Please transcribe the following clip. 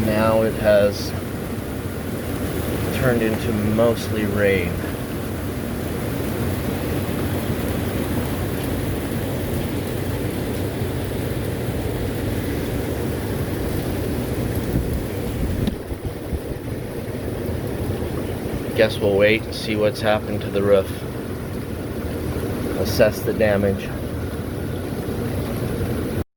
Now it has turned into mostly rain. Guess we'll wait and see what's happened to the roof. Assess the damage.